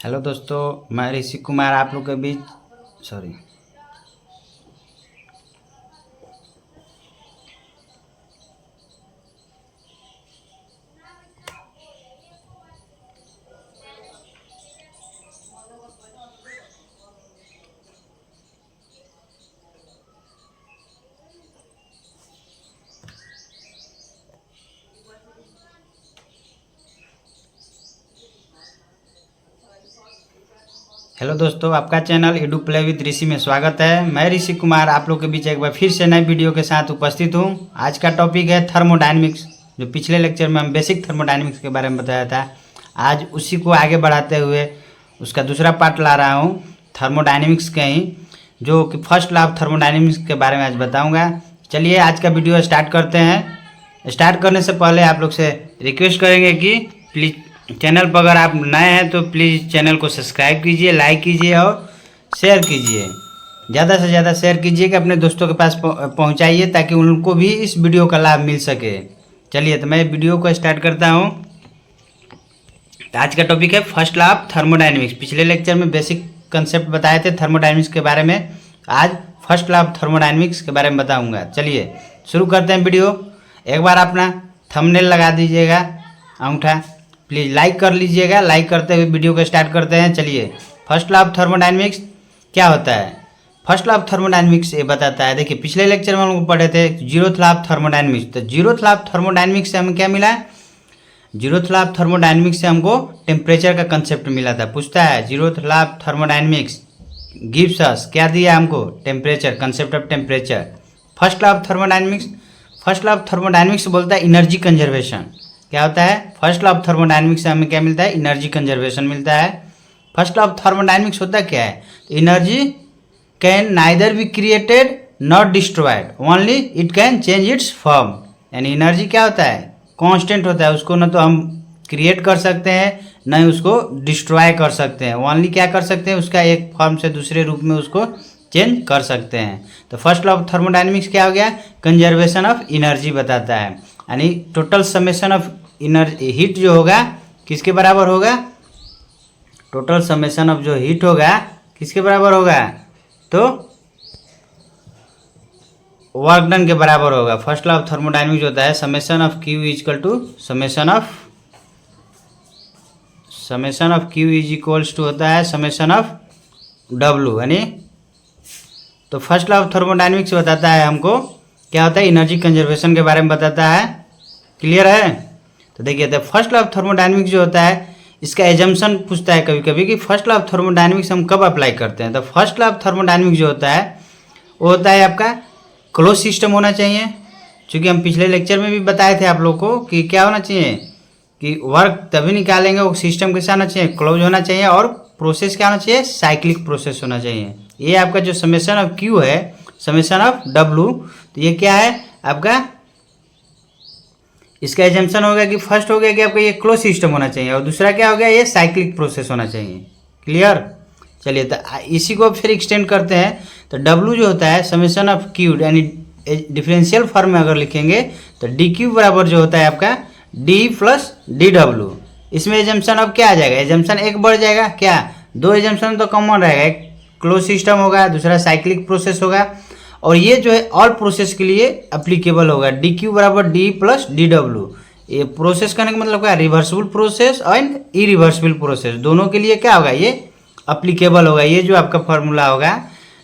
Hello दोस्तों, मैं ऋषि कुमार आप लोग के बीच हेलो दोस्तों, आपका चैनल एडू प्ले विद ऋषि में स्वागत है। मैं ऋषि कुमार आप लोग के बीच एक बार फिर से नई वीडियो के साथ उपस्थित हूँ। आज का टॉपिक है थर्मोडायनेमिक्स। जो पिछले लेक्चर में हम बेसिक थर्मोडायनेमिक्स के बारे में बताया था, आज उसी को आगे बढ़ाते हुए उसका दूसरा पार्ट ला रहा हूँ, थर्मोडायनेमिक्स के ही, जो कि फर्स्ट लॉ ऑफ थर्मोडायनेमिक्स के बारे में आज बताऊँगा। चलिए आज का वीडियो स्टार्ट करते हैं। स्टार्ट करने से पहले आप लोग से रिक्वेस्ट करेंगे कि प्लीज़ चैनल पर अगर आप नए हैं तो प्लीज़ चैनल को सब्सक्राइब कीजिए, लाइक कीजिए और शेयर कीजिए। ज़्यादा से ज़्यादा शेयर कीजिए कि अपने दोस्तों के पास पहुंचाइए ताकि उनको भी इस वीडियो का लाभ मिल सके। चलिए तो मैं वीडियो को स्टार्ट करता हूं। तो आज का टॉपिक है फर्स्ट लॉ ऑफ थर्मोडायनेमिक्स। पिछले लेक्चर में बेसिक कंसेप्ट बताए थे थर्मोडायनेमिक्स के बारे में, आज फर्स्ट लॉ ऑफ थर्मोडायनेमिक्स के बारे में बताऊँगा। चलिए शुरू करते हैं वीडियो। एक बार अपना थंबनेल लगा दीजिएगा, अंगूठा प्लीज़ लाइक कर लीजिएगा। लाइक करते हुए वीडियो को स्टार्ट करते हैं। चलिए, फर्स्ट लॉ ऑफ थर्मोडायनेमिक्स क्या होता है? फर्स्ट लॉ ऑफ थर्मोडायनेमिक्स ये बताता है, देखिए पिछले लेक्चर में हम लोग पढ़े थे जीरोथ लॉ ऑफ थर्मोडायनेमिक्स। तो जीरोथ लॉ ऑफ थर्मोडायनेमिक्स से हमें क्या मिला? जीरोथ लॉ ऑफ थर्मोडायनेमिक्स से हमको टेम्परेचर का कंसेप्ट मिला था। पूछता है zeroth law of thermodynamics gives us, क्या दिया हमको? Temperature, concept of temperature. First law of thermodynamics, first law of thermodynamics बोलता है एनर्जी कंजर्वेशन। क्या होता है? फर्स्ट लॉ ऑफ थर्मोडायनेमिक्स से हमें क्या मिलता है? एनर्जी कंजर्वेशन मिलता है। फर्स्ट लॉ ऑफ थर्मोडायनेमिक्स होता क्या है? Energy can neither be created not destroyed, only it can change it's form. यानी एनर्जी क्या होता है? कांस्टेंट होता है, उसको न तो हम क्रिएट कर सकते हैं न ही उसको डिस्ट्रॉय कर सकते हैं। ओनली क्या कर सकते हैं? उसका एक फॉर्म से दूसरे रूप में उसको चेंज कर सकते हैं। तो फर्स्ट लॉ ऑफ थर्मोडायनेमिक्स क्या हो गया? कंजर्वेशन ऑफ एनर्जी बताता है। यानी total summation of energy, heat जो होगा किसके बराबर होगा? टोटल समेशन ऑफ जो हीट होगा किसके बराबर होगा? तो वर्क डन के बराबर होगा। फर्स्ट लॉ ऑफ थर्मोडायनेमिक्स होता है summation of Q equal to summation of Q is equals to होता है समेशन ऑफ डब्लू। यानी तो फर्स्ट लॉ ऑफ थर्मोडायनेमिक्स बताता है हमको क्या होता है? एनर्जी कंजर्वेशन के बारे में बताता है। क्लियर है? तो देखिए, तो फर्स्ट लॉ ऑफ थर्मोडायनेमिक्स जो होता है इसका एजम्पशन पूछता है कभी कभी कि फर्स्ट लॉ ऑफ थर्मोडायनेमिक्स हम कब अप्लाई करते हैं। तो फर्स्ट लॉ ऑफ थर्मोडायनेमिक्स जो होता है वो होता है आपका क्लोज सिस्टम होना चाहिए। चूँकि हम पिछले लेक्चर में भी बताए थे आप लोग को कि क्या होना चाहिए कि वर्क तभी निकालेंगे वो सिस्टम कैसा होना चाहिए? क्लोज होना चाहिए। और प्रोसेस क्या होना चाहिए? साइक्लिक प्रोसेस होना चाहिए। ये आपका जो समेशन ऑफ क्यू है, समेशन ऑफ डब्लू, तो ये क्या है आपका? इसका एजम्पशन होगा कि फर्स्ट हो गया कि आपका ये क्लोज सिस्टम होना चाहिए और दूसरा क्या हो गया? ये साइक्लिक प्रोसेस होना चाहिए। क्लियर? चलिए तो इसी को फिर एक्सटेंड करते हैं। तो डब्लू जो होता है समेशन ऑफ क्यू, यानी डिफरेंशियल फॉर्म में अगर लिखेंगे तो डी क्यू बराबर जो होता है आपका डी प्लस डी डब्लू। इसमें एजम्पशन अब क्या आ जाएगा? एजम्पशन एक बढ़ जाएगा। क्या? दो एजम्पशन तो कॉमन रहेगा, एक क्लोज सिस्टम होगा, दूसरा साइक्लिक प्रोसेस होगा। और ये जो है ऑल प्रोसेस के लिए अप्लीकेबल होगा। डी क्यू बराबर डी प्लस डी डब्लू। ये प्रोसेस करने का मतलब क्या? Reversible process and irreversible process, दोनों के लिए क्या होगा? ये अप्लीकेबल होगा। ये जो आपका फॉर्मूला होगा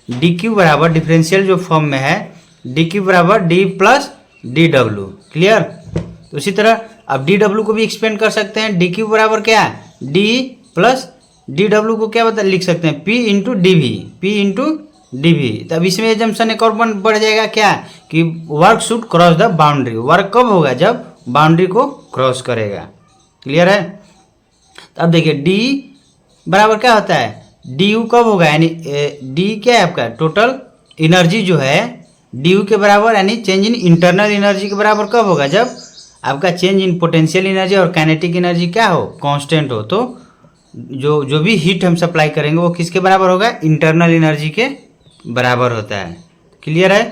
डी क्यू बराबर डिफरेंशियल जो फॉर्म में है डी क्यू बराबर D plus D W. Clear? तो उसी तरह अब डी डब्लू को भी एक्सपेंड कर सकते हैं। डी क्यू बराबर क्या? डी प्लस डी डब्लू को क्या लिख सकते हैं? P into D V, P into D V. तब इसमें एजम्पशन एक और बढ़ जाएगा क्या कि work should cross the boundary. Work कब होगा? जब बाउंड्री को क्रॉस करेगा। क्लियर है? तो अब देखिए डी बराबर क्या होता है? डी यू कब होगा? यानी डी क्या है आपका? टोटल एनर्जी जो है डी यू के बराबर, यानी चेंज इन इंटरनल एनर्जी के बराबर कब होगा? जब आपका चेंज इन पोटेंशियल एनर्जी और काइनेटिक एनर्जी क्या हो? कांस्टेंट हो। तो जो भी हीट हम सप्लाई करेंगे वो किसके बराबर होगा? इंटरनल एनर्जी के बराबर होता है। क्लियर है?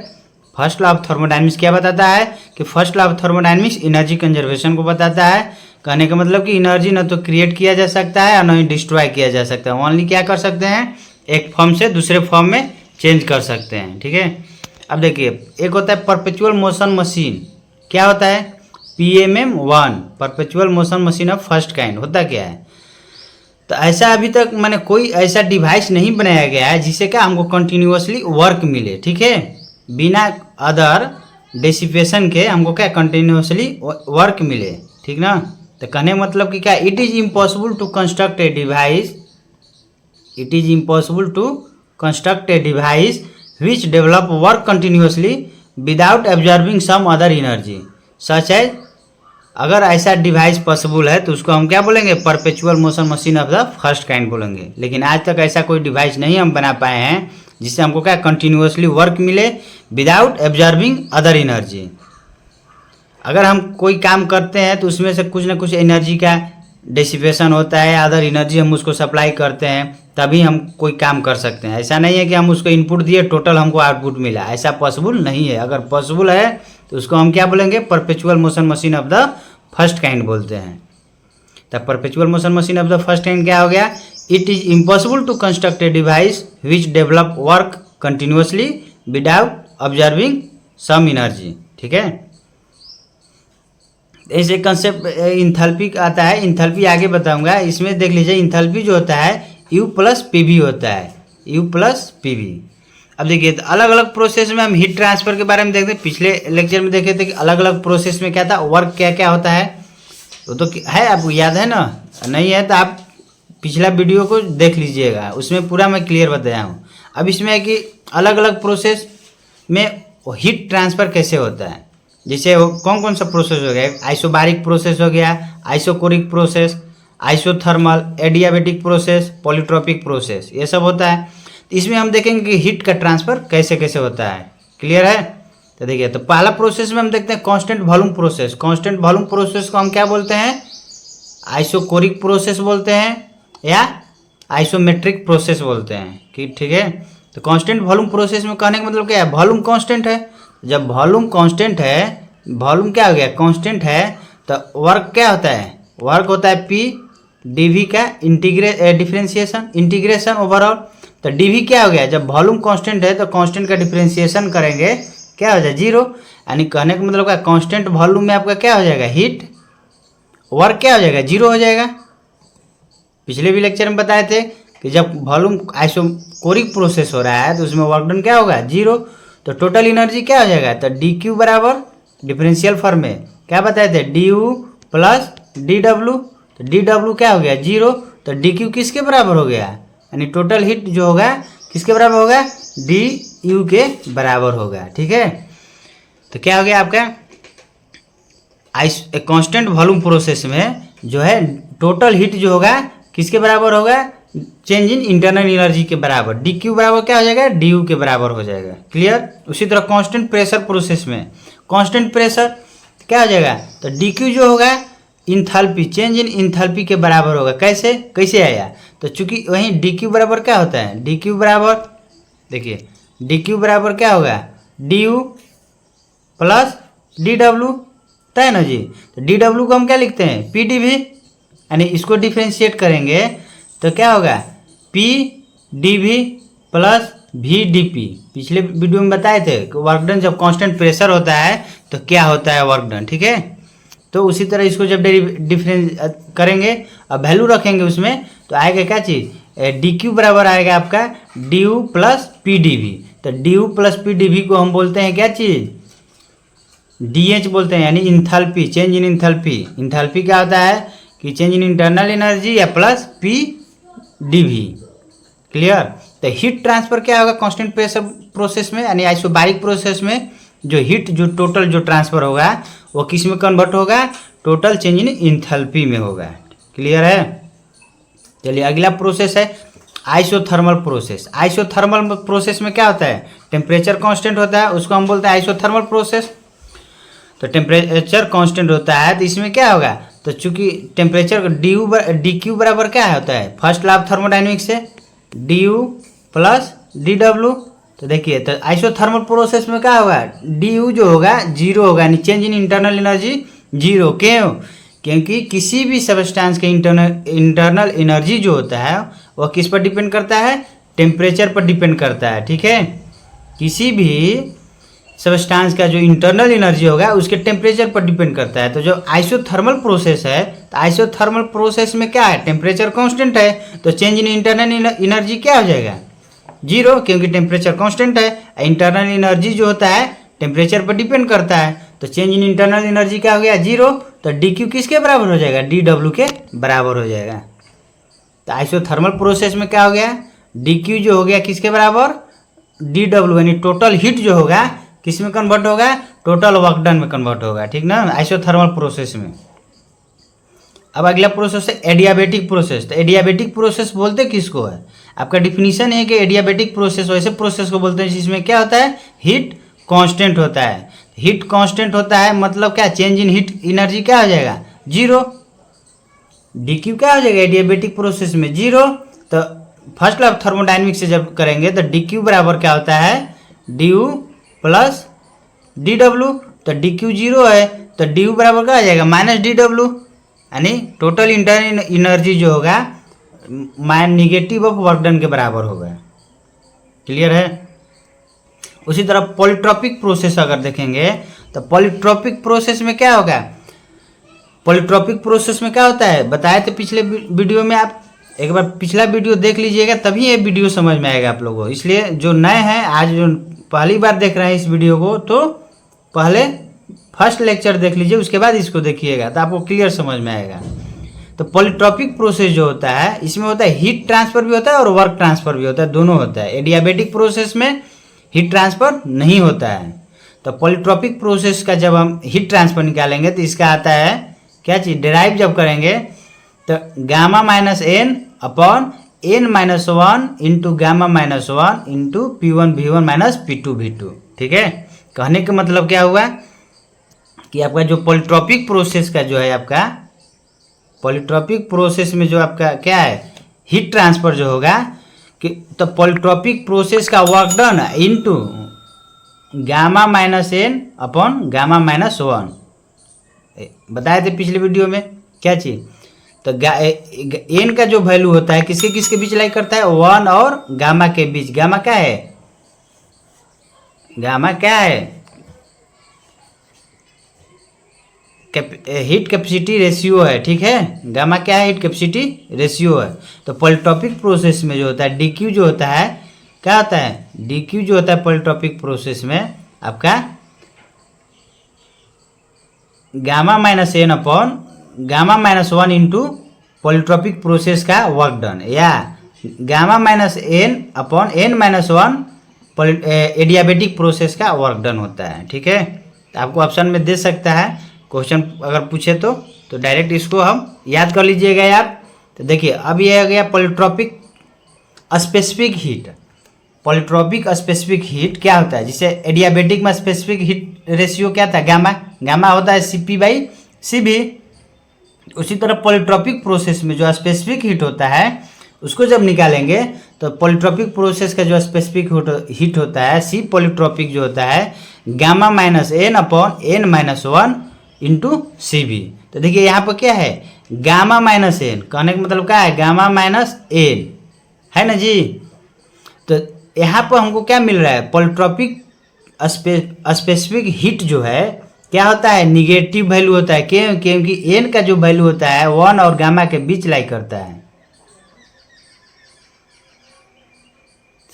फर्स्ट लॉ ऑफ थर्मोडायनेमिक्स क्या बताता है कि first law of thermodynamics energy conservation को बताता है कहने का मतलब कि एनर्जी ना तो क्रिएट किया जा सकता है और ना ही डिस्ट्रॉय किया जा सकता है, ओनली क्या कर सकते हैं, एक फॉर्म से दूसरे फॉर्म में चेंज कर सकते हैं। ठीक है, अब देखिए एक होता है परपेचुअल मोशन मशीन, क्या होता है, PMM1 perpetual motion machine of first kind. होता क्या है, तो ऐसा अभी तक मैंने कोई ऐसा डिवाइस नहीं बनाया गया है जिससे क्या हमको कंटिन्यूअसली वर्क मिले। ठीक है, बिना अदर डेसिपेशन के हमको क्या कंटिन्यूअसली वर्क मिले। ठीक ना, तो कहने मतलब कि क्या, it is impossible to construct a device, it is impossible to construct a device which develop work continuously without absorbing some other energy such as, अगर ऐसा डिवाइस पॉसिबल है तो उसको हम क्या बोलेंगे, perpetual motion machine of the first kind बोलेंगे। लेकिन आज तक ऐसा कोई डिवाइस नहीं हम बना पाए हैं जिससे हमको क्या कंटिन्यूअसली वर्क मिले विदाउट एब्जॉर्बिंग अदर एनर्जी। अगर हम कोई काम करते हैं तो उसमें से कुछ ना कुछ एनर्जी का डिसिपेशन होता है, अदर एनर्जी हम उसको सप्लाई करते हैं, तभी हम कोई काम कर सकते हैं। ऐसा नहीं है कि हम उसको इनपुट दिए टोटल हमको आउटपुट मिला, ऐसा पॉसिबल नहीं है। अगर पॉसिबल है तो उसको हम क्या बोलेंगे, perpetual motion machine of the first kind बोलते हैं। तब perpetual motion machine of the first kind क्या हो गया, it is impossible to construct a device which develop work continuously without observing some energy. ठीक है, ऐसे कंसेप्ट इंथैल्पी आता है, इंथैल्पी आगे बताऊंगा। इसमें देख लीजिए इंथैल्पी जो होता है U प्लस PV होता है, U प्लस PV। अब देखिए तो अलग अलग प्रोसेस में हम हीट ट्रांसफर के बारे में देखते हैं। पिछले लेक्चर में देखे थे कि अलग अलग प्रोसेस में क्या था, वर्क क्या क्या होता है, तो है आपको याद है ना, नहीं है तो आप पिछला वीडियो को देख लीजिएगा, उसमें पूरा मैं क्लियर बताया हूँ। अब इसमें है कि अलग अलग प्रोसेस में हीट ट्रांसफ़र कैसे होता है, जैसे कौन कौन सा प्रोसेस हो गया, आइसोबारिक प्रोसेस हो गया, isochoric process, isothermal, adiabatic process, polytropic process, ये सब होता है। तो इसमें हम देखेंगे कि हीट का ट्रांसफ़र कैसे कैसे होता है, क्लियर है। तो देखिए तो पहला प्रोसेस में हम देखते हैं constant volume process. Constant volume process को हम क्या बोलते हैं, आइसोकोरिक प्रोसेस बोलते हैं या आइसोमेट्रिक प्रोसेस बोलते हैं कि ठीक है। तो कांस्टेंट वॉल्यूम प्रोसेस में कहने का मतलब क्या है, वॉल्यूम कांस्टेंट है। जब वॉल्यूम कांस्टेंट है, वॉल्यूम क्या हो गया, कांस्टेंट है, तो वर्क क्या होता है, वर्क होता है P dV का डिफरेंशिएशन इंटीग्रेशन ओवरऑल। तो dV क्या हो गया, जब वॉल्यूम कांस्टेंट है तो कांस्टेंट का डिफरेंशिएशन करेंगे क्या हो जाए, जीरो। यानी कहने का मतलब क्या, कांस्टेंट वॉल्यूम में आपका क्या हो जाएगा, हीट, वर्क क्या हो जाएगा, जीरो हो जाएगा। पिछले भी लेक्चर में बताए थे कि जब वॉल्यूम आइसोकोरिक प्रोसेस हो रहा है तो उसमें वर्क डन क्या होगा, जीरो। तो टोटल एनर्जी क्या हो जाएगा, तो dQ बराबर डिफरेंशियल फॉर्म में क्या बताए थे, du प्लस dW। तो dW क्या हो गया, जीरो। तो dQ किसके बराबर हो गया, यानी टोटल हीट जो होगा किसके बराबर होगा, du के बराबर होगा। ठीक है, तो क्या हो गया आपका कांस्टेंट वॉल्यूम प्रोसेस में जो है टोटल हीट जो होगा किसके बराबर होगा, चेंज इन इंटरनल एनर्जी के बराबर। dQ बराबर क्या हो जाएगा, du के बराबर हो जाएगा, क्लियर। उसी तरह कांस्टेंट प्रेशर प्रोसेस में कांस्टेंट प्रेशर क्या हो जाएगा, तो dQ जो होगा इंथैल्पी, चेंज इन इंथैल्पी के बराबर होगा। कैसे कैसे आया, तो चूंकि वहीं dQ बराबर क्या होता है, dQ बराबर देखिए dQ बराबर क्या होगा, du प्लस dW, तय ना जी। तो dW को हम क्या लिखते हैं, PdV, यानी इसको डिफ्रेंशिएट करेंगे तो क्या होगा, PdV प्लस VdP। पिछले वीडियो में बताए थे कि वर्क डन जब कांस्टेंट प्रेशर होता है तो क्या होता है, वर्क डन। ठीक है, तो उसी तरह इसको जब डिफरेंस करेंगे और वैल्यू रखेंगे उसमें तो आएगा क्या चीज़, dQ बराबर आएगा आपका du प्लस PdV। तो du प्लस PdV को हम बोलते हैं क्या चीज़, DH बोलते हैं, यानी enthalpy, change in enthalpy. Enthalpy क्या होता है कि चेंज इन इंटरनल एनर्जी या प्लस PdV, क्लियर। तो हीट ट्रांसफर क्या होगा कांस्टेंट प्रेशर प्रोसेस में, यानी आइसोबारिक प्रोसेस में जो हीट जो टोटल जो ट्रांसफर होगा वो किस में कन्वर्ट होगा, टोटल चेंज इन इंथैल्पी में होगा, क्लियर है। चलिए अगला प्रोसेस है आइसोथर्मल प्रोसेस। आइसोथर्मल प्रोसेस में क्या होता है, टेम्परेचर कांस्टेंट होता है, उसको हम बोलते हैं आइसोथर्मल प्रोसेस। तो टेम्परेचर कांस्टेंट होता है तो इसमें क्या होगा, तो चूंकि टेम्परेचर dQ बराबर क्या होता है, फर्स्ट लॉ ऑफ थर्मोडायनेमिक्स से du प्लस dW। तो देखिए तो आइसोथर्मल प्रोसेस में क्या होगा, du जो होगा जीरो होगा, यानी change in internal energy zero. क्यों, क्योंकि किसी भी सब्सटेंस के इंटरनल एनर्जी जो होता है वह किस पर डिपेंड करता है, टेम्परेचर पर डिपेंड करता है। ठीक है, किसी भी सब्सटेंस का जो इंटरनल एनर्जी होगा उसके टेम्परेचर पर डिपेंड करता है। तो जो आइसोथर्मल प्रोसेस है, तो आइसोथर्मल प्रोसेस में क्या है, टेम्परेचर कांस्टेंट है, तो चेंज इन इंटरनल एनर्जी क्या हो जाएगा, जीरो, क्योंकि टेम्परेचर कांस्टेंट है। इंटरनल एनर्जी जो होता है टेम्परेचर पर डिपेंड करता है, तो चेंज इन इंटरनल एनर्जी क्या हो गया, जीरो। तो डी क्यू किसके बराबर हो जाएगा, डी डब्ल्यू के बराबर हो जाएगा। तो आइसोथर्मल प्रोसेस में क्या हो गया, डी क्यू जो हो गया किसके बराबर, डी डब्ल्यू, यानी टोटल हीट जो होगा किस में कन्वर्ट होगा, टोटल वर्क डन में कन्वर्ट होगा। ठीक ना, आइसोथर्मल प्रोसेस में। अब अगला प्रोसेस है एडियाबेटिक प्रोसेस। तो एडियाबेटिक प्रोसेस बोलते किसको है, आपका डिफिनीशन है कि एडियाबेटिक प्रोसेस वैसे प्रोसेस को बोलते हैं जिसमें क्या होता है, हीट कांस्टेंट होता है। हीट कांस्टेंट होता है मतलब क्या, चेंज इन हीट एनर्जी क्या हो जाएगा, जीरो। डी क्यू क्या हो जाएगा एडियाबेटिक प्रोसेस में, जीरो। तो फर्स्ट लॉ ऑफ थर्मोडायनेमिक्स से जब करेंगे तो डी क्यू बराबर क्या होता है, D U plus D W. तो डी क्यू जीरो है तो डी यू बराबर क्या आ जाएगा, माइनस डी डब्ल्यू, यानी टोटल इंटरनल एनर्जी जो होगा नेगेटिव ऑफ वर्क डन के बराबर होगा। क्लियर है। उसी तरह पॉलीट्रॉपिक प्रोसेस अगर देखेंगे तो पॉलीट्रॉपिक प्रोसेस में क्या होगा, पॉलीट्रॉपिक प्रोसेस में क्या होता है बताए थे पिछले वीडियो में, आप एक बार पिछला वीडियो देख लीजिएगा तभी ये वीडियो समझ में आएगा आप लोगों को। इसलिए जो नए हैं, आज जो पहली बार देख रहे हैं इस वीडियो को, तो पहले फर्स्ट लेक्चर देख लीजिए, उसके बाद इसको देखिएगा तो आपको क्लियर समझ में आएगा। तो पॉलीट्रॉपिक प्रोसेस जो होता है इसमें होता है हीट ट्रांसफर भी होता है और वर्क ट्रांसफर भी होता है, दोनों होता है। एडियाबेटिक प्रोसेस में हीट ट्रांसफर नहीं होता है। तो पॉलीट्रॉपिक प्रोसेस का जब हम हीट ट्रांसफर निकालेंगे तो इसका आता है क्या चीज़, डिराइव जब करेंगे तो gamma minus N upon N minus one into gamma minus one into P one V one minus P two V two. ठीक है, कहने का मतलब क्या हुआ कि आपका जो पॉलीट्रॉपिक प्रोसेस का जो है, आपका पॉलीट्रॉपिक प्रोसेस में जो आपका क्या है, हीट ट्रांसफर जो होगा कि तो पॉलीट्रॉपिक प्रोसेस का work done into gamma minus N upon gamma minus one, बताए थे पिछले वीडियो में क्या चीज़। तो एन का जो वैल्यू होता है किसके किसके बीच लाई करता है, वन और गामा के बीच। गामा क्या है, गामा क्या है, हीट कैपेसिटी रेशियो है। ठीक है, गामा क्या है, हीट कैपेसिटी रेशियो है। तो पॉलीट्रॉपिक प्रोसेस में जो होता है डी क्यू जो होता है क्या होता है, डी क्यू जो होता है पॉलीट्रॉपिक प्रोसेस में आपका gamma minus N upon gamma minus one into polytropic process का वर्क डन, या gamma minus N upon N minus one adiabatic process का वर्क डन होता है। ठीक है, तो आपको ऑप्शन में दे सकता है क्वेश्चन अगर पूछे तो डायरेक्ट इसको हम याद कर लीजिएगा यार। तो देखिए अब ये हो गया polytropic specific heat. Polytropic specific heat क्या होता है, जिसे एडियाबेटिक में स्पेसिफिक हीट रेशियो क्या था, गामा, गामा होता है सीपी बाई सीबी। उसी तरह पॉलीट्रॉपिक प्रोसेस में जो स्पेसिफिक हीट होता है उसको जब निकालेंगे तो पॉलीट्रॉपिक प्रोसेस का जो स्पेसिफिक हीट होता है सी पॉलीट्रॉपिक जो होता है gamma minus N upon N minus one into C B. तो देखिए यहाँ पर क्या है, गामा माइनस एन, कहने का मतलब क्या है, गामा माइनस एन है ना जी। तो यहाँ पर हमको क्या मिल रहा है, पॉलीट्रॉपिक स्पेसिफिक हीट जो है क्या होता है, निगेटिव वैल्यू होता है। क्यों, क्योंकि एन का जो वैल्यू होता है वन और गामा के बीच लाई करता है।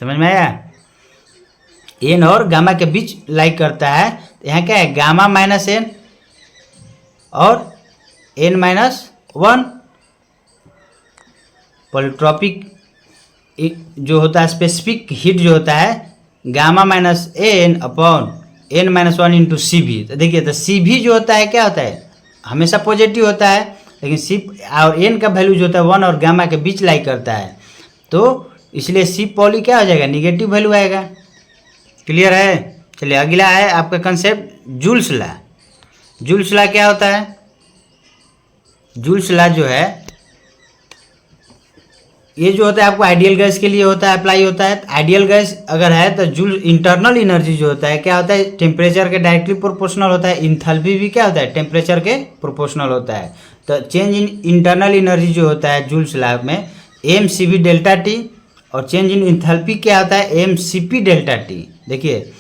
समझ में आया, एन और गामा के बीच लाई करता है। तो यहाँ क्या है, गामा माइनस एन और एन माइनस वन। पॉलीट्रॉपिक जो होता है स्पेसिफिक हीट जो होता है gamma minus N upon N minus one into C भी। तो देखिए तो सी भी जो होता है क्या होता है, हमेशा पॉजिटिव होता है, लेकिन सी और एन का वैल्यू जो होता है वन और गामा के बीच लाई करता है, तो इसलिए सी पॉली क्या हो जाएगा, निगेटिव वैल्यू आएगा। क्लियर है। चलिए अगला है आपका concept joules law. Joules law क्या होता है, जूल्स लॉ जो है ये जो होता है आपको आइडियल गैस के लिए होता है, अप्लाई होता है। आइडियल गैस अगर है तो जूल इंटरनल एनर्जी जो होता है क्या होता है, टेम्परेचर के डायरेक्टली प्रोपोर्शनल होता है। इंथैल्पी भी क्या होता है, टेम्परेचर के प्रोपोर्शनल होता है। तो चेंज इन इंटरनल एनर्जी जो होता है जूल्स लॉ में M C B delta T, और चेंज इन इंथैल्पी क्या होता है, M C P delta T. देखिए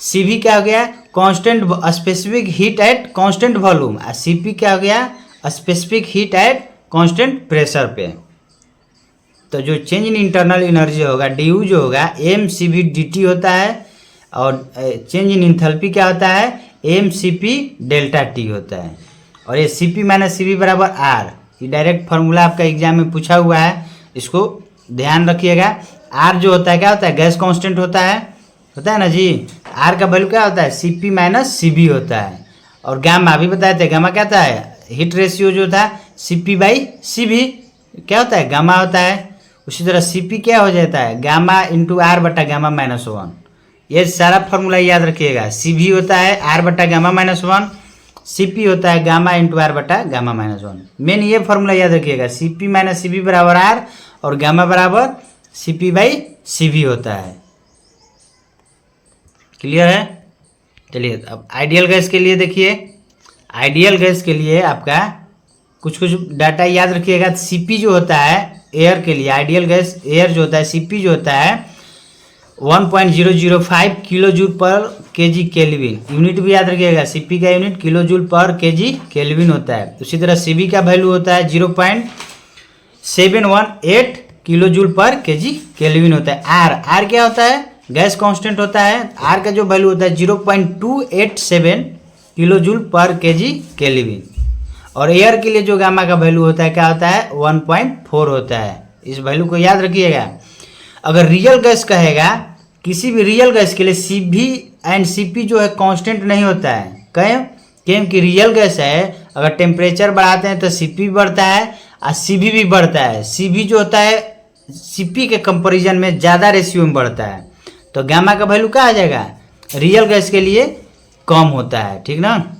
सी भी क्या हो गया, constant specific heat at constant volume, और सी पी क्या हो गया, specific heat at constant pressure पे। तो जो चेंज इन इंटरनल एनर्जी होगा डी यू जो होगा M C B D T होता है, और चेंज इन इंथैल्पी क्या होता है, M C P delta T होता है। और ये C P minus C B बराबर आर, ये डायरेक्ट फार्मूला आपका एग्जाम में पूछा हुआ है, इसको ध्यान रखिएगा। आर जो होता है क्या होता है, गैस कांस्टेंट होता है ना जी। आर का वैल्यू क्या होता है, C P minus C B होता है। और गामा अभी बताए थे, गामा क्या होता है, हीट रेशियो जो था C P by C B क्या होता है, गामा होता है। उसी तरह सी पी क्या हो जाता है, गामा इंटू आर बटा गामा माइनस वन। ये सारा फॉर्मूला याद रखिएगा। सी भी होता है आर बटा gamma minus one, C P होता है गामा इंटू आर बटा गामा माइनस वन। मेन ये फॉर्मूला याद रखिएगा, C P minus C B बराबर आर, और गामा बराबर C P by C B होता है। क्लियर है। चलिए अब आइडियल गैस के लिए देखिए, आइडियल गैस के लिए आपका कुछ डाटा याद रखिएगा। सीपी जो होता है एयर के लिए, आइडियल गैस एयर जो होता है, सीपी जो होता है 1.005 किलो जूल पर केजी केल्विन। यूनिट भी याद रखिएगा, सीपी का यूनिट किलो जूल पर केजी केल्विन होता है। उसी तरह सीबी का वैल्यू होता है 0.718 किलो जूल पर केजी केल्विन होता है। आर क्या होता है, गैस कांस्टेंट होता है। आर का जो वैल्यू होता है 0.287 किलो जूल पर केजी केल्विन। और एयर के लिए जो गामा का वैल्यू होता है क्या होता है, 1.4 होता है। इस वैल्यू को याद रखिएगा। अगर रियल गैस कहेगा, किसी भी रियल गैस के लिए सी भी एंड सी पी जो है कांस्टेंट नहीं होता है। क्योंकि रियल गैस है, अगर टेम्परेचर बढ़ाते हैं तो सी पी बढ़ता है और सी भी बढ़ता है। सी भी जो होता है सी पी के कंपेरिजन में ज़्यादा रेशियो में बढ़ता है। तो गामा का वैल्यू क्या आ जाएगा, रियल गैस के लिए कम होता है, ठीक ना।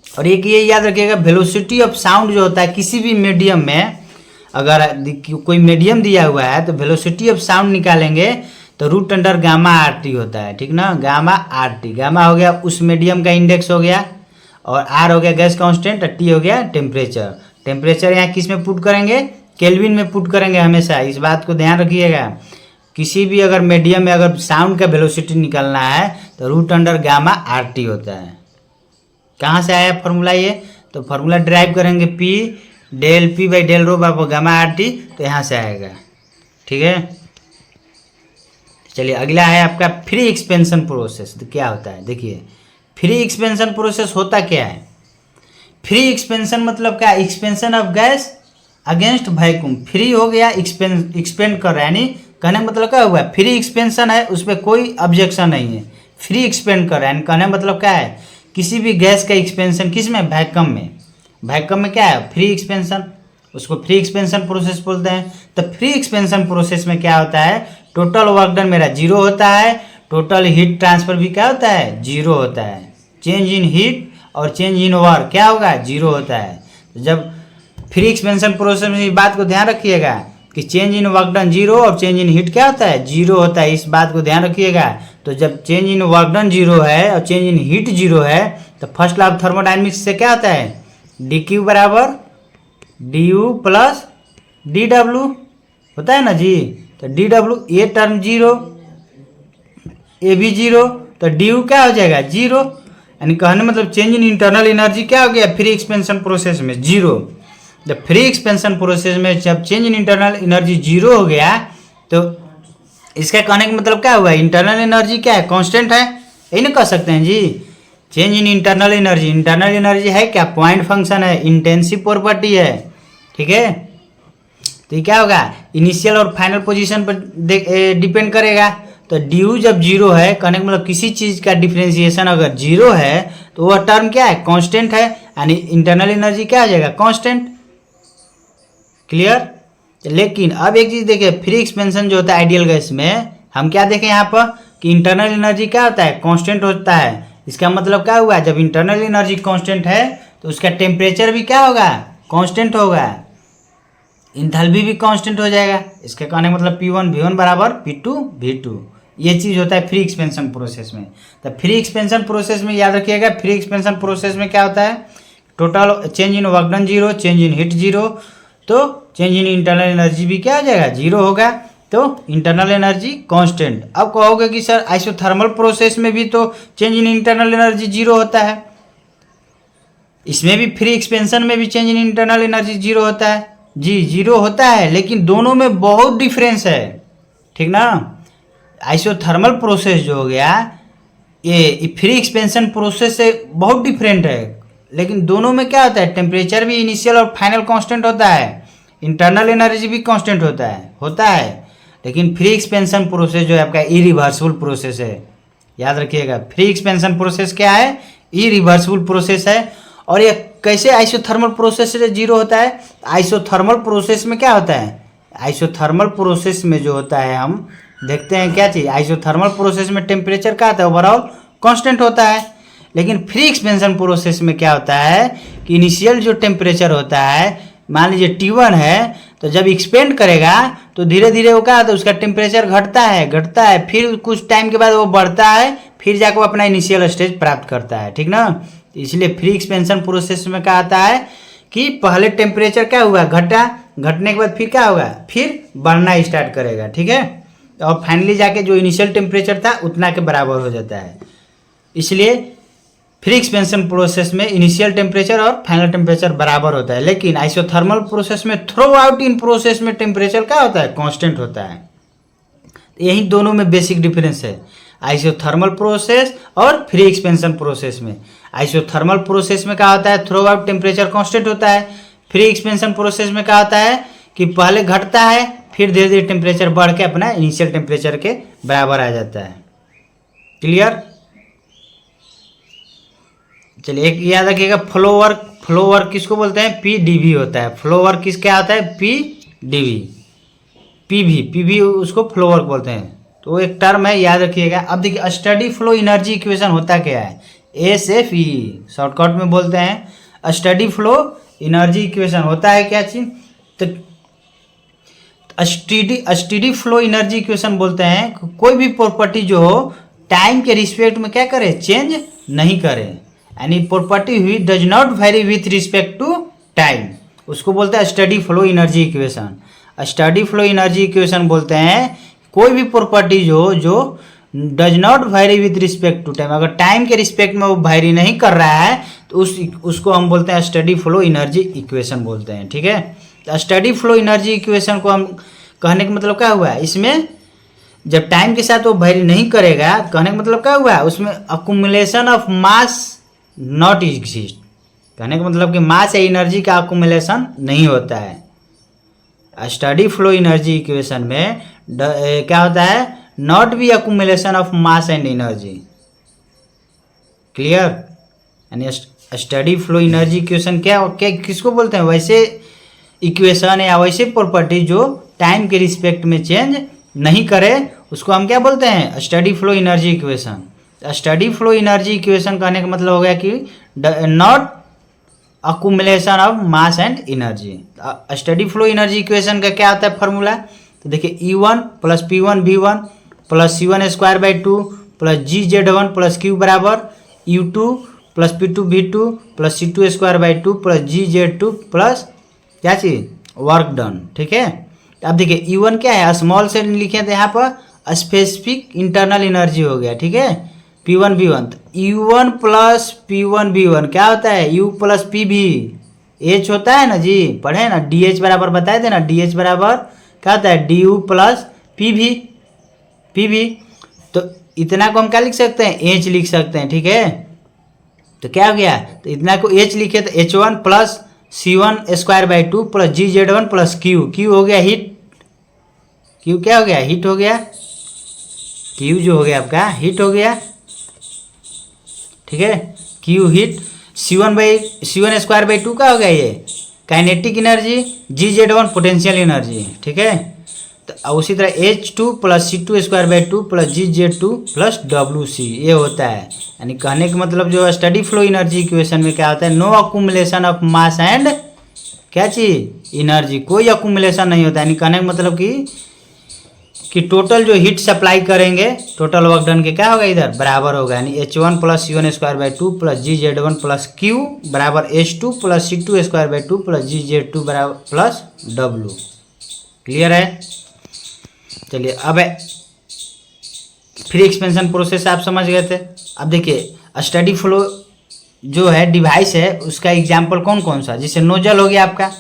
और एक ये याद रखिएगा, वेलोसिटी ऑफ साउंड जो होता है किसी भी मीडियम में, अगर कोई मीडियम दिया हुआ है तो वेलोसिटी ऑफ साउंड निकालेंगे तो root under gamma R T होता है, ठीक ना। गामा आर टी, गामा हो गया उस मीडियम का इंडेक्स हो गया, और आर हो गया गैस कांस्टेंट, और टी हो गया टेम्परेचर। टेम्परेचर यहाँ किस में पुट करेंगे, केल्विन में पुट करेंगे हमेशा, इस बात को ध्यान रखिएगा। किसी भी अगर मीडियम में अगर साउंड का वेलोसिटी निकालना है तो root under gamma R T होता है। कहाँ से आया फॉर्मूला ये, तो फॉर्मूला ड्राइव करेंगे P del P by del rho बापो गामा आर टी, तो यहाँ से आएगा, ठीक है। चलिए अगला है आपका फ्री एक्सपेंशन प्रोसेस। तो क्या होता है, देखिए फ्री एक्सपेंशन प्रोसेस होता क्या है। फ्री एक्सपेंशन मतलब क्या, expansion of gas against vacuum. Free हो गया, एक्सपेंड कर रहा है, यानी कहने का मतलब क्या हुआ, फ्री एक्सपेंशन है, उस पर कोई ऑब्जेक्शन नहीं है। फ्री एक्सपेंड कर रहा है, कहने का मतलब क्या है, किसी भी गैस का एक्सपेंशन किस में, वैक्यूम में। वैक्यूम में क्या है, फ्री एक्सपेंशन, उसको फ्री एक्सपेंशन प्रोसेस बोलते हैं। तो फ्री एक्सपेंशन प्रोसेस में क्या होता है, टोटल वर्क डन मेरा जीरो होता है, टोटल हीट ट्रांसफर भी क्या होता है, जीरो होता है। चेंज इन हीट और चेंज इन वर्क क्या होगा, जीरो होता है। तो जब फ्री एक्सपेंशन प्रोसेस में इस बात को ध्यान रखिएगा कि change in work done zero और चेंज इन हीट क्या होता है, जीरो होता है, इस बात को ध्यान रखिएगा। तो जब change in work done zero है और चेंज इन हीट जीरो है, तो फर्स्ट लॉ ऑफ थर्मोडायनेमिक्स से क्या होता है, डी क्यू बराबर D U plus D W होता है ना जी। तो D W A term zero, A भी जीरो, तो डी यू क्या हो जाएगा, जीरो। यानी कहने मतलब चेंज इन इंटरनल एनर्जी क्या हो गया, फ्री एक्सपेंशन प्रोसेस में जीरो। जब फ्री एक्सपेंशन प्रोसेस में जब change in internal energy zero हो गया, तो इसका कहने का मतलब क्या हुआ, इंटरनल एनर्जी क्या है, कांस्टेंट है, यही ना कह सकते हैं जी। Change in internal energy, internal energy है क्या, पॉइंट फंक्शन है, इंटेंसिव प्रॉपर्टी है, ठीक है। तो ये क्या होगा, इनिशियल और फाइनल पोजीशन पर डिपेंड करेगा। तो डी यू जब जीरो है, कहने का मतलब किसी चीज़ का डिफ्रेंसिएशन अगर जीरो है तो वह टर्म क्या है, कांस्टेंट है, यानी इंटरनल एनर्जी क्या हो जाएगा, कांस्टेंट। क्लियर। लेकिन अब एक चीज़ देखिए, फ्री एक्सपेंशन जो होता है आइडियल गैस में, हम क्या देखें यहाँ पर कि इंटरनल एनर्जी क्या होता है, कांस्टेंट होता है। इसका मतलब क्या हुआ, जब इंटरनल एनर्जी कांस्टेंट है तो उसका टेम्परेचर भी क्या होगा, कांस्टेंट होगा। इंथैल्पी भी कांस्टेंट हो जाएगा। इसके कहने का मतलब P1 V1 बराबर P2 V2। ये चीज़ होता है फ्री एक्सपेंशन प्रोसेस में। तो फ्री एक्सपेंशन प्रोसेस में याद रखिएगा, फ्री एक्सपेंशन प्रोसेस में क्या होता है, total change in work done zero, change in heat zero, तो चेंज इन इंटरनल एनर्जी भी क्या हो जाएगा, जीरो होगा, तो इंटरनल एनर्जी कांस्टेंट। अब कहोगे कि सर आइसोथर्मल प्रोसेस में भी तो change in internal energy zero होता है, इसमें भी फ्री एक्सपेंशन में भी change in internal energy zero होता है। जी जीरो होता है, लेकिन दोनों में बहुत डिफरेंस है, ठीक ना। आइसोथर्मल प्रोसेस जो हो गया ये फ्री एक्सपेंशन प्रोसेस से बहुत डिफरेंट है, लेकिन दोनों में क्या होता है, टेम्परेचर भी इनिशियल और फाइनल कांस्टेंट होता है, इंटरनल एनर्जी भी कांस्टेंट होता है। लेकिन फ्री एक्सपेंशन प्रोसेस जो है आपका इरिवर्सिबल प्रोसेस है, याद रखिएगा। फ्री एक्सपेंशन प्रोसेस क्या है, इरिवर्सिबल प्रोसेस है। और ये कैसे आइसोथर्मल प्रोसेस से जीरो होता है, आइसोथर्मल प्रोसेस में क्या होता है, आइसोथर्मल प्रोसेस में जो होता है हम देखते हैं क्या चीज़, आइसोथर्मल प्रोसेस में टेम्परेचर क्या होता है, ओवरऑल कांस्टेंट होता है। लेकिन फ्री एक्सपेंशन प्रोसेस में क्या होता है कि इनिशियल जो टेम्परेचर होता है, मान लीजिए T1 है, तो जब एक्सपेंड करेगा तो धीरे धीरे वो क्या होता है, उसका टेम्परेचर घटता है, फिर कुछ टाइम के बाद वो बढ़ता है, फिर जाकर वो अपना इनिशियल स्टेज प्राप्त करता है, ठीक ना। इसलिए फ्री एक्सपेंशन प्रोसेस में क्या आता है कि पहले टेम्परेचर क्या हुआ, घटने के बाद फिर क्या होगा, फिर बढ़ना स्टार्ट करेगा, ठीक है। और फाइनली जाके जो इनिशियल टेम्परेचर था उतना के बराबर हो जाता है। इसलिए फ्री एक्सपेंशन प्रोसेस में इनिशियल टेम्परेचर और फाइनल टेम्परेचर बराबर होता है। लेकिन आइसोथर्मल प्रोसेस में थ्रू आउट इन प्रोसेस में टेम्परेचर क्या होता है, कांस्टेंट होता है। यही दोनों में बेसिक डिफरेंस है, आइसोथर्मल प्रोसेस और फ्री एक्सपेंशन प्रोसेस में। आइसोथर्मल प्रोसेस में क्या होता है, थ्रू आउट टेम्परेचर कांस्टेंट होता है। फ्री एक्सपेंशन प्रोसेस में क्या होता है कि पहले घटता है, फिर धीरे धीरे टेम्परेचर बढ़ के अपना इनिशियल टेम्परेचर के बराबर आ जाता है। क्लियर। चलिए एक याद रखिएगा, फ्लो वर्क किसको बोलते हैं, PdV होता है। फ्लो वर्क किस क्या होता है, PdV। PV उसको फ्लो वर्क बोलते हैं, तो एक टर्म है, याद रखिएगा। अब देखिए स्टडी फ्लो एनर्जी इक्वेशन होता क्या है, SFE शॉर्टकट में बोलते हैं। स्टडी फ्लो एनर्जी इक्वेशन होता है क्या चीज, तो स्टडी फ्लो एनर्जी इक्वेशन बोलते हैं कोई भी प्रॉपर्टी जो हो टाइम के रिस्पेक्ट में क्या करे, चेंज नहीं करे, यानी प्रॉपर्टी हुई does not vary with respect to time, उसको बोलते हैं steady flow energy equation. Steady flow energy equation बोलते हैं कोई भी प्रॉपर्टी जो does not vary with respect to time, अगर टाइम के रिस्पेक्ट में वो वेरी नहीं कर रहा है तो उसको हम बोलते हैं स्टडी फ्लो एनर्जी इक्वेशन बोलते हैं, ठीक है। स्टडी फ्लो एनर्जी इक्वेशन को हम कहने का मतलब क्या हुआ है, इसमें जब टाइम के साथ वो वेरी नहीं करेगा, कहने का मतलब क्या हुआ है, उसमें accumulation of mass not exist, कहने का मतलब कि मास या एनर्जी का अकुमुलेशन नहीं होता है। स्टडी फ्लो एनर्जी इक्वेशन में क्या होता है, not be accumulation of mass and energy. Clear. यानी स्टडी फ्लो एनर्जी इक्वेशन क्या किसको बोलते हैं, वैसे इक्वेशन या वैसे प्रॉपर्टी जो टाइम के रिस्पेक्ट में चेंज नहीं करे, उसको हम क्या बोलते हैं, steady flow energy equation. Steady flow energy equation कहने का मतलब हो गया कि not accumulation of mass and energy. Steady flow energy equation का क्या होता है फॉर्मूला, तो देखिए E1 + P1 V1 + C1²/2 + GZ1 + Q बराबर U2 + P2 V2 + C2²/2 + GZ2 plus क्या चीज, वर्क डन, ठीक है। अब देखिए E1 क्या है, स्मॉल से लिखे थे यहाँ पर, स्पेसिफिक इंटरनल एनर्जी हो गया, ठीक है। P1 V1, तो U1 + P1 V1 क्या होता है, U + PV, H होता है ना जी, पढ़े ना, DH बराबर बताए थे ना, DH बराबर क्या होता है, DU + PV। तो इतना को हम क्या लिख सकते हैं, H लिख सकते हैं, ठीक है। तो क्या हो गया, तो इतना को H लिखे तो H1 + C1²/2 + GZ1 + Q हो गया हीट, Q क्या हो गया, हीट हो गया, Q जो हो गया आपका हीट हो गया, ठीक है। Q हीट, C1²/2 का हो गया ये kinetic energy, GZ1 potential energy, ठीक है। तो उसी तरह H2 + C2²/2 + GZ2 + WC ये होता है। यानी कहने का मतलब जो स्टडी फ्लो एनर्जी इक्वेशन में क्या होता है, no accumulation of mass and क्या चीज, एनर्जी, कोई अकुमुलेशन नहीं होता है। यानी कहने का मतलब कि टोटल जो हीट सप्लाई करेंगे टोटल वर्क डन के क्या होगा इधर बराबर होगा। यानी H1 plus C1² 2 plus GZ1 plus Q बराबर H2 plus C2² 2 plus GZ2 बराबर प्लस W। क्लियर है। चलिए अब फ्री एक्सपेंशन प्रोसेस आप समझ गए थे। अब देखिए स्टडी फ्लो जो है डिवाइस है उसका एग्जाम्पल कौन कौन सा, जैसे नोजल हो गया आपका,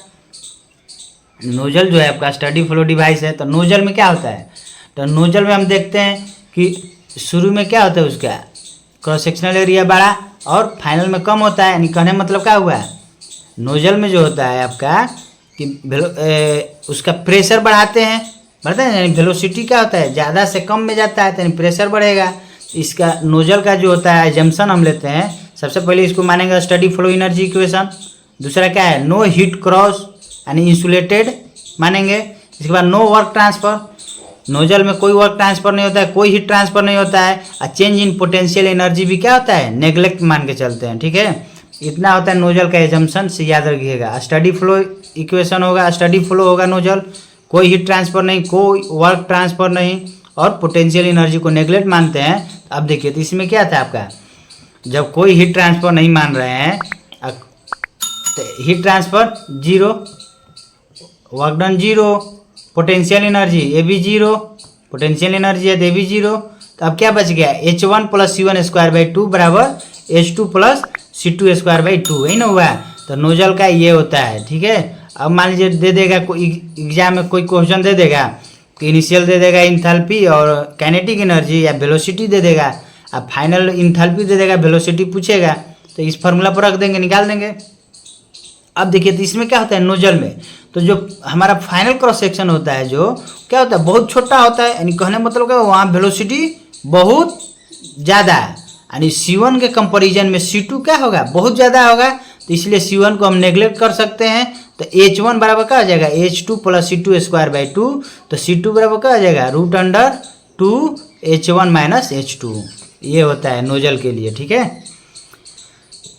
नोजल जो है आपका स्टडी फ्लो डिवाइस है। तो नोजल में क्या होता है, तो नोजल में हम देखते हैं कि शुरू में क्या होता है उसका क्रॉस सेक्शनल एरिया बड़ा और फाइनल में कम होता है। यानी कहने मतलब क्या हुआ, नोजल में जो होता है आपका कि उसका प्रेशर बढ़ाते हैं, बढ़ता है। यानी वेलोसिटी क्या होता है ज़्यादा से कम में जाता है तो यानी प्रेशर बढ़ेगा। इसका नोजल का जो होता है एजम्पशन हम लेते हैं, सबसे पहले इसको मानेंगे स्टडी फ्लो एनर्जी इक्वेशन। दूसरा क्या है, नो हीट क्रॉस यानी इंसुलेटेड मानेंगे। इसके बाद नो वर्क ट्रांसफर, नोजल में कोई वर्क ट्रांसफर नहीं होता है, कोई हीट ट्रांसफर नहीं होता है। और चेंज इन पोटेंशियल एनर्जी भी क्या होता है नेग्लेक्ट मान के चलते हैं, ठीक है। इतना होता है नोजल का एजम्पशन से याद रखिएगा। स्टडी फ्लो इक्वेशन होगा, स्टडी फ्लो होगा नोजल, कोई हीट ट्रांसफर नहीं, कोई वर्क ट्रांसफर नहीं और पोटेंशियल एनर्जी को नेग्लेक्ट मानते हैं। अब देखिए तो इसमें क्या था आपका, जब कोई हीट ट्रांसफर नहीं मान रहे हैं तो heat transfer zero, work done zero, potential energy ये भी जीरो, पोटेंशियल एनर्जी है ये भी जीरो। तो अब क्या बच गया H1 प्लस C1² 2 बराबर H2 प्लस C2² 2, यही ना हुआ। तो नोजल का ये होता है, ठीक है। अब मान लीजिए दे देगा कोई एग्जाम में कोई क्वेश्चन दे देगा कि इनिशियल दे देगा इंथैल्पी और काइनेटिक एनर्जी या वेलोसिटी दे देगा, अब फाइनल इंथैल्पी दे देगा, वेलोसिटी पूछेगा तो इस फार्मूला पर रख देंगे, निकाल देंगे। अब देखिए तो इसमें क्या होता है नोजल में, तो जो हमारा फाइनल क्रॉस सेक्शन होता है जो क्या होता है बहुत छोटा होता है। यानी कहने मतलब क्या वहाँ वेलोसिटी बहुत ज़्यादा है, यानी C1 के कंपैरिजन में C2 क्या होगा बहुत ज़्यादा होगा। तो इसलिए C1 को हम नेग्लेक्ट कर सकते हैं। तो H1 बराबर क्या हो जाएगा H2 प्लस C2² 2, तो C2 बराबर क्या हो जाएगा √2 H1 माइनस H2। ये होता है नोजल के लिए, ठीक है।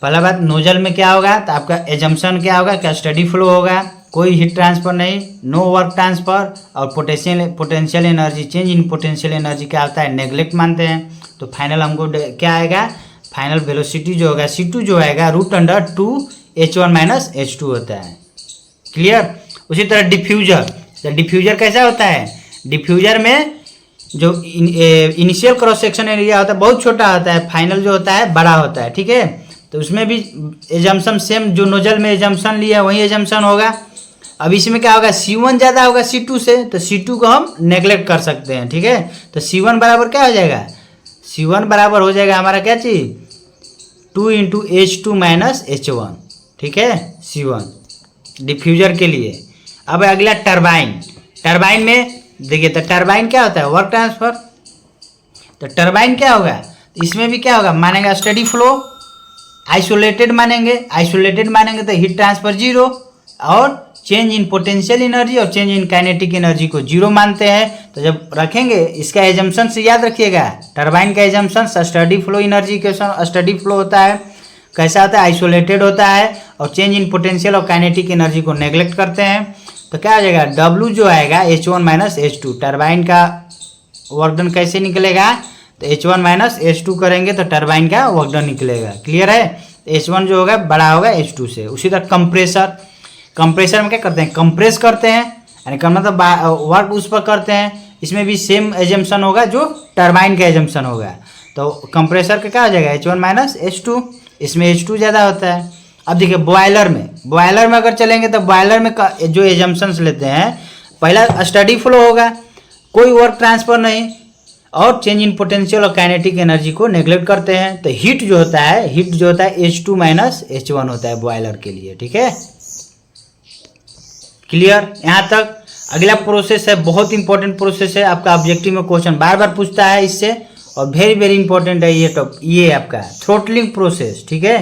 पहला बात नोजल में क्या होगा तो आपका एजम्पशन क्या होगा, क्या स्टडी फ्लो होगा, कोई हीट ट्रांसफर नहीं, नो वर्क ट्रांसफर और potential energy, change in potential energy क्या होता है नेग्लेक्ट मानते हैं। तो फाइनल हमको क्या आएगा, फाइनल वेलोसिटी जो होगा C2 जो आएगा √2 H1 माइनस H2 होता है। क्लियर। उसी तरह डिफ्यूजर, तो डिफ्यूजर कैसा होता है, डिफ्यूजर में जो इनिशियल क्रॉस सेक्शन एरिया होता है बहुत छोटा होता है, फाइनल जो होता है बड़ा होता है, ठीक है। तो उसमें भी एजम्पशन सेम जो नोजल में एजम्पशन लिया वही एजम्पशन होगा। अब इसमें क्या होगा C1 ज़्यादा होगा C2 से, तो C2 को हम नेग्लेक्ट कर सकते हैं, ठीक है। तो C1 बराबर क्या हो जाएगा, C1 बराबर हो जाएगा हमारा क्या चीज़ 2 × H2 माइनस H1, ठीक है C1 डिफ्यूजर के लिए। अब अगला टरबाइन, टरबाइन में देखिए तो टरबाइन क्या होता है वर्क ट्रांसफर। तो टरबाइन क्या होगा, इसमें भी क्या होगा मानेगा स्टडी फ्लो, आइसोलेटेड मानेंगे, आइसोलेटेड मानेंगे तो हीट ट्रांसफर जीरो और चेंज इन पोटेंशियल एनर्जी और चेंज इन काइनेटिक एनर्जी को जीरो मानते हैं। तो जब रखेंगे इसका एजम्पशन से याद रखिएगा, टरबाइन का assumption study flow energy equation, steady flow होता है कैसा होता है आइसोलेटेड होता है और चेंज इन पोटेंशियल और काइनेटिक एनर्जी को नेग्लेक्ट करते हैं। तो क्या हो जाएगा W जो आएगा H1 माइनस H2। टरबाइन का वर्क डन कैसे निकलेगा, तो H1 माइनस H2 करेंगे तो टरबाइन का वर्क डन निकलेगा। क्लियर है। H1 जो होगा बड़ा होगा H2 से। उसी तरह कंप्रेसर, कंप्रेसर में क्या करते हैं कंप्रेस करते हैं, यानी करना मतलब वर्क उस पर करते हैं। इसमें भी सेम एजम्पशन होगा जो टरबाइन का एजम्पशन होगा। तो कंप्रेसर का क्या हो जाएगा H1 माइनस H2, इसमें H2 ज़्यादा होता है। अब देखिए बॉयलर में अगर चलेंगे तो बॉयलर में जो एजम्पशंस लेते हैं पहला स्टडी फ्लो होगा, कोई वर्क ट्रांसफर नहीं और चेंज इन पोटेंशियल और काइनेटिक एनर्जी को नेग्लेक्ट करते हैं। तो हीट जो होता है H2 माइनस H1 होता है बॉयलर के लिए, ठीक है। क्लियर यहाँ तक। अगला प्रोसेस है बहुत इंपॉर्टेंट प्रोसेस है, आपका ऑब्जेक्टिव में क्वेश्चन बार बार पूछता है इससे और वेरी वेरी इंपॉर्टेंट है ये आपका थ्रोटलिंग प्रोसेस, ठीक है।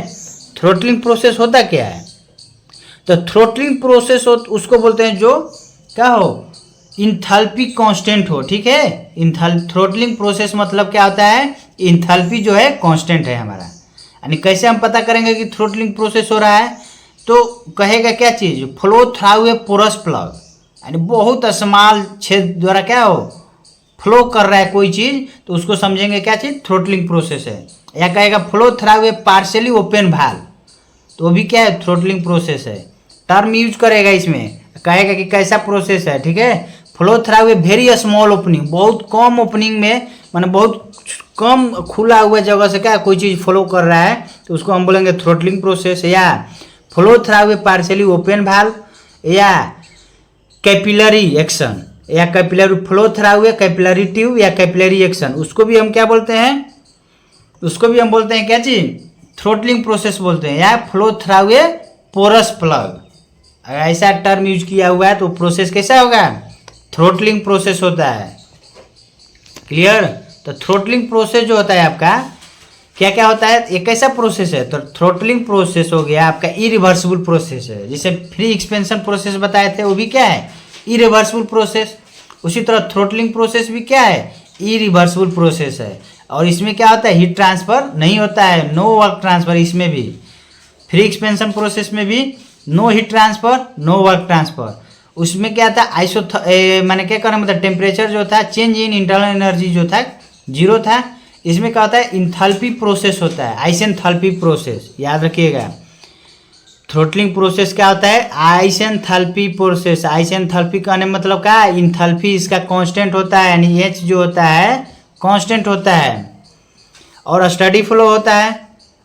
थ्रोटलिंग प्रोसेस होता क्या है, तो थ्रोटलिंग प्रोसेस उसको बोलते हैं जो क्या हो इंथैल्पी कांस्टेंट हो, ठीक है। थ्रोटलिंग प्रोसेस मतलब क्या होता है इंथैल्पी जो है कांस्टेंट है हमारा। यानी कैसे हम पता करेंगे कि थ्रोटलिंग प्रोसेस हो रहा है, तो कहेगा क्या चीज़, flow through a porous plug, यानी बहुत स्मॉल छेद द्वारा क्या हो फ्लो कर रहा है कोई चीज़, तो उसको समझेंगे क्या चीज़, थ्रोटलिंग प्रोसेस है। या कहेगा फ्लो थ्रू ए पार्शियली ओपन वाल्व, तो भी क्या है, थ्रोटलिंग प्रोसेस है। टर्म यूज करेगा इसमें, कहेगा कि कैसा प्रोसेस है, ठीक है। Flow through a very small opening, बहुत कम ओपनिंग में, माने बहुत कम खुला हुआ जगह से क्या कोई चीज़ फ्लो कर रहा है, तो उसको हम बोलेंगे थ्रोटलिंग प्रोसेस। या फ्लो थ्रू ए पार्शियली ओपन वाल्व, या कैपिलरी एक्शन, या कैपिलरी फ्लो थ्रू ए कैपिलरी ट्यूब, या कैपिलरी एक्शन, उसको भी हम क्या बोलते हैं, उसको भी हम बोलते हैं क्या चीज, थ्रोटलिंग प्रोसेस बोलते हैं। या flow through a porous plug, अगर ऐसा टर्म यूज किया हुआ है तो प्रोसेस कैसा होगा, थ्रोटलिंग प्रोसेस होता है। क्लियर। तो थ्रोटलिंग प्रोसेस जो होता है आपका क्या क्या होता है, एक ऐसा प्रोसेस है, तो थ्रोटलिंग प्रोसेस हो गया आपका इरिवर्सिबल प्रोसेस है। जैसे फ्री एक्सपेंशन प्रोसेस बताए थे, वो भी क्या है, इरिवर्सिबल प्रोसेस। उसी तरह थ्रोटलिंग प्रोसेस भी क्या है, इरिवर्सिबल प्रोसेस है। और इसमें क्या होता है, हीट ट्रांसफर नहीं होता है, नो वर्क ट्रांसफर। इसमें भी फ्री एक्सपेंशन प्रोसेस में भी no heat transfer, no work transfer. उसमें क्या था, मैंने क्या करना, मतलब टेम्परेचर जो था, चेंज इन इंटरनल एनर्जी जो था 0 था। इसमें क्या होता है, इंथैल्पी प्रोसेस होता है, आइसेंथैल्पी प्रोसेस, याद रखिएगा। थ्रोटलिंग प्रोसेस क्या होता है, आइसेंथैल्पी प्रोसेस। आइसेंथैल्पी कहने मतलब क्या, इंथैल्पी इसका कांस्टेंट होता है, यानी H जो होता है कांस्टेंट होता है, और स्टडी फ्लो होता है,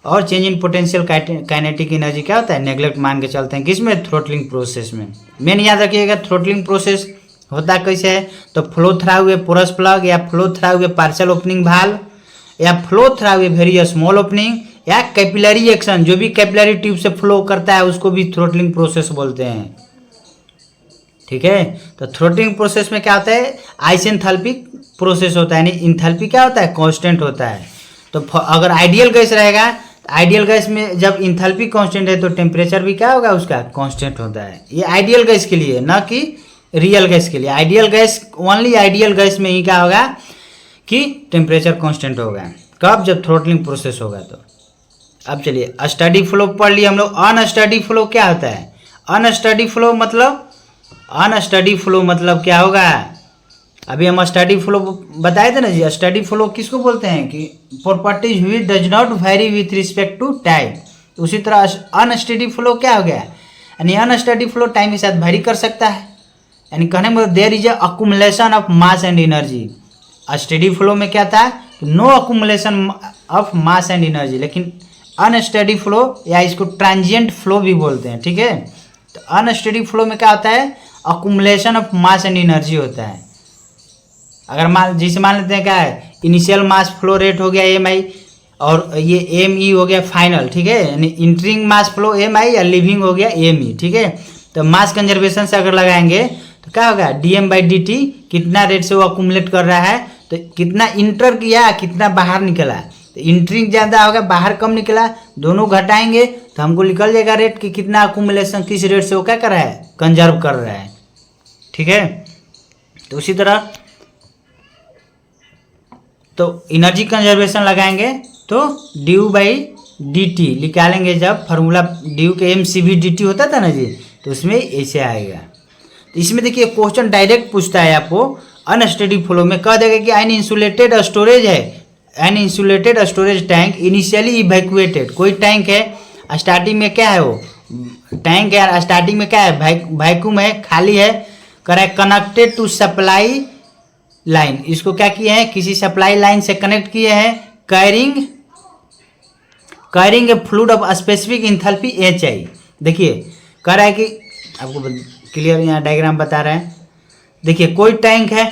और change in potential kinetic energy क्या होता है, नेग्लेक्ट मान के चलते हैं किसमें, थ्रोटलिंग प्रोसेस में। मेन याद रखिएगा थ्रोटलिंग प्रोसेस होता कैसे है, तो flow through a porous plug, या flow through a partial opening valve, या flow through a very small opening, या कैपिलरी एक्शन, जो भी कैपिलरी ट्यूब से फ्लो करता है उसको भी थ्रोटलिंग प्रोसेस बोलते हैं। ठीक है। तो थ्रोटलिंग प्रोसेस में क्या होता है, आइसेंथैल्पिक प्रोसेस होता है, यानी इंथैल्पी क्या होता है, कांस्टेंट होता है। तो अगर आइडियल गैस रहेगा, तो आइडियल गैस में जब इंथैल्पी कांस्टेंट है तो टेम्परेचर भी क्या होगा उसका, कांस्टेंट होता है। ये आइडियल गैस के लिए, ना कि रियल गैस के लिए। Ideal gas, only ideal gas में ही क्या होगा कि टेम्परेचर कांस्टेंट होगा। कब, जब थ्रोटलिंग प्रोसेस होगा। तो अब चलिए स्टडी फ्लो पढ़ लिए हम लोग। अनस्टडी फ्लो क्या होता है, अनस्टडी फ्लो मतलब, अनस्टडी फ्लो मतलब क्या होगा, अभी हम स्टडी फ्लो बताए थे ना जी। स्टडी फ्लो किसको बोलते हैं कि प्रॉपर्टीज हुई does not vary with respect to time. उसी तरह अनस्टडी फ्लो क्या हो गया, यानी अनस्टडी फ्लो टाइम के साथ वेरी कर सकता है, यानी कहने में there is accumulation of mass and energy. Steady flow में क्या था, no accumulation of mass and energy, लेकिन अनस्टडी फ्लो या इसको ट्रांजिएंट फ्लो भी बोलते हैं। ठीक है। तो अनस्टडी फ्लो में क्या होता है, accumulation of mass and energy होता है। अगर जैसे मान लेते हैं क्या है, इनिशियल मास फ्लो रेट हो गया MI, और ये ME हो गया फाइनल। ठीक है, यानी इंटरिंग मास फ्लो MI या लिविंग हो गया ME। ठीक है। तो मास कंजर्वेशन से अगर लगाएंगे तो क्या होगा, dm/dt, कितना रेट से वो अकुमुलेट कर रहा है, तो कितना इंटर किया, कितना बाहर निकला। तो इंटरिंग ज़्यादा होगा, बाहर कम निकला, दोनों घटाएंगे तो हमको निकल जाएगा रेट कि कितना अकुमुलेशन, किस रेट से वो क्या कर रहा है, कंजर्व कर रहा है। ठीक है। तो उसी तरह तो एनर्जी कंजर्वेशन लगाएंगे तो du/dt निकालेंगे, जब फार्मूला ड्यू के mCV/dt होता था ना जी, तो उसमें ऐसे आएगा। तो इसमें देखिए क्वेश्चन डायरेक्ट पूछता है आपको, अनस्टडी फ्लो में कह देगा कि एन इंसुलेटेड स्टोरेज है, an insulated storage tank initially evacuated. कोई टैंक है, स्टार्टिंग में क्या है, वो टैंक है, स्टार्टिंग में क्या है, वैक्यूम है, खाली है, correct, connected to supply line. इसको क्या किए हैं, किसी सप्लाई लाइन से कनेक्ट किए हैं, carrying a fluid of specific enthalpy HI। देखिए कह रहा है कि आपको क्लियर यहाँ डायग्राम बता रहे हैं। देखिए कोई टैंक है,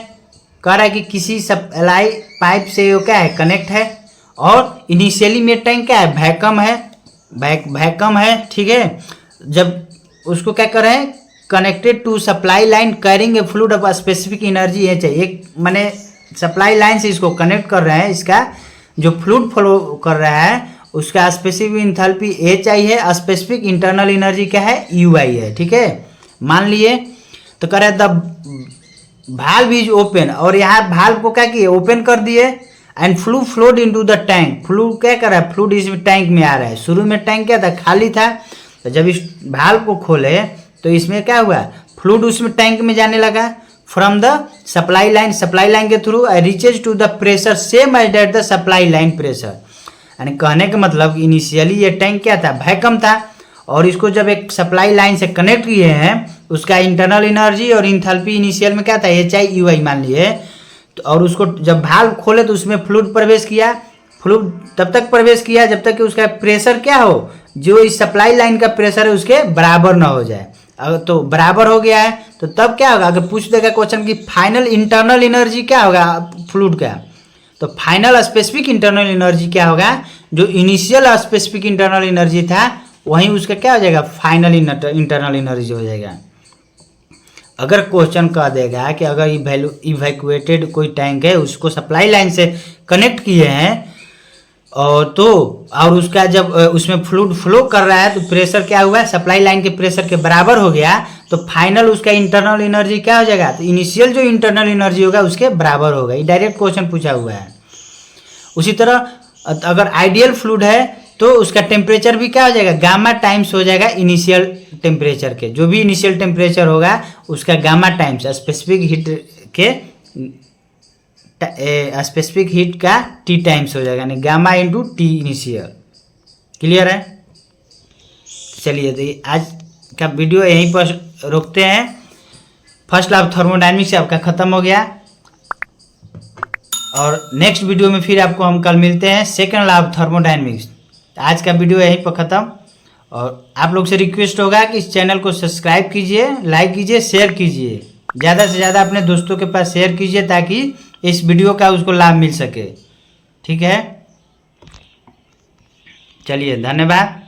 कह रहा है कि किसी सप्लाई पाइप से वो क्या है, कनेक्ट है, और इनिशियली में टैंक क्या है, वैक्यूम है। ठीक है। जब उसको क्या कर रहे हैं, connected to supply line carrying a fluid of specific energy HI, एक माने सप्लाई लाइन से इसको कनेक्ट कर रहे हैं, इसका जो फ्लूइड फ्लो कर रहा है उसका स्पेसिफिक इंथैल्पी HI है, स्पेसिफिक इंटरनल एनर्जी क्या है, UI है। ठीक है। मान लिए तो कह रहे हैं द भाल्व इज ओपन, और यहाँ भाल्व को क्या किए, ओपन कर दिए, and fluid flowed into the tank. Fluid क्या कर रहा है, फ्लूइड इस टैंक में आ रहा है। शुरू में टैंक क्या था, खाली था, तो जब इस भाल्व को खोले तो इसमें क्या हुआ, फ्लूइड उसमें टैंक में जाने लगा फ्रॉम द सप्लाई लाइन के through reaches to the pressure same as that the supply line pressure. यानी कहने का मतलब इनिशियली ये टैंक क्या था, वैक्यूम था, और इसको जब एक सप्लाई लाइन से कनेक्ट किए हैं उसका इंटरनल एनर्जी और इंथैल्पी इनिशियल में क्या था, HI/UI मान लिए। तो और उसको जब भाल्व खोले तो उसमें फ्लूइड प्रवेश किया, फ्लूइड तब तक प्रवेश किया जब तक कि उसका प्रेशर क्या हो, जो इस सप्लाई लाइन का प्रेशर है उसके बराबर ना हो जाए। अगर तो बराबर हो गया है तो तब क्या होगा, अगर पूछ देगा क्वेश्चन की फाइनल इंटरनल एनर्जी क्या होगा फ्लूइड का, तो फाइनल स्पेसिफिक इंटरनल एनर्जी क्या होगा, जो इनिशियल स्पेसिफिक इंटरनल एनर्जी था वहीं उसका क्या हो जाएगा, फाइनल इंटरनल एनर्जी हो जाएगा। अगर क्वेश्चन कह देगा कि अगर इवैक्यूएटेड कोई टैंक है उसको सप्लाई लाइन से कनेक्ट किए हैं और उसका जब उसमें फ्लूइड फ्लो कर रहा है तो प्रेशर क्या हुआ है, सप्लाई लाइन के प्रेशर के बराबर हो गया, तो फाइनल उसका इंटरनल एनर्जी क्या हो जाएगा, तो इनिशियल जो इंटरनल एनर्जी होगा उसके बराबर होगा। ये डायरेक्ट क्वेश्चन पूछा हुआ है। उसी तरह अगर आइडियल फ्लूइड है तो उसका टेम्परेचर भी क्या हो जाएगा, गामा टाइम्स हो जाएगा इनिशियल टेम्परेचर के, जो भी इनिशियल टेम्परेचर होगा उसका गामा टाइम्स स्पेसिफिक हीट का T टाइम्स हो जाएगा, यानी gamma into T initial. Clear है? चलिए तो आज का वीडियो यहीं पर रोकते हैं। फर्स्ट लॉ ऑफ थर्मोडायनेमिक्स आपका खत्म हो गया और नेक्स्ट वीडियो में फिर आपको हम कल मिलते हैं सेकंड लॉ ऑफ थर्मोडायनेमिक्स। आज का वीडियो यहीं पर ख़त्म और आप लोग से रिक्वेस्ट होगा कि इस चैनल को सब्सक्राइब कीजिए, लाइक कीजिए, शेयर कीजिए, ज़्यादा से ज़्यादा अपने दोस्तों के पास शेयर कीजिए ताकि इस वीडियो का उसको लाभ मिल सके। ठीक है, चलिए धन्यवाद।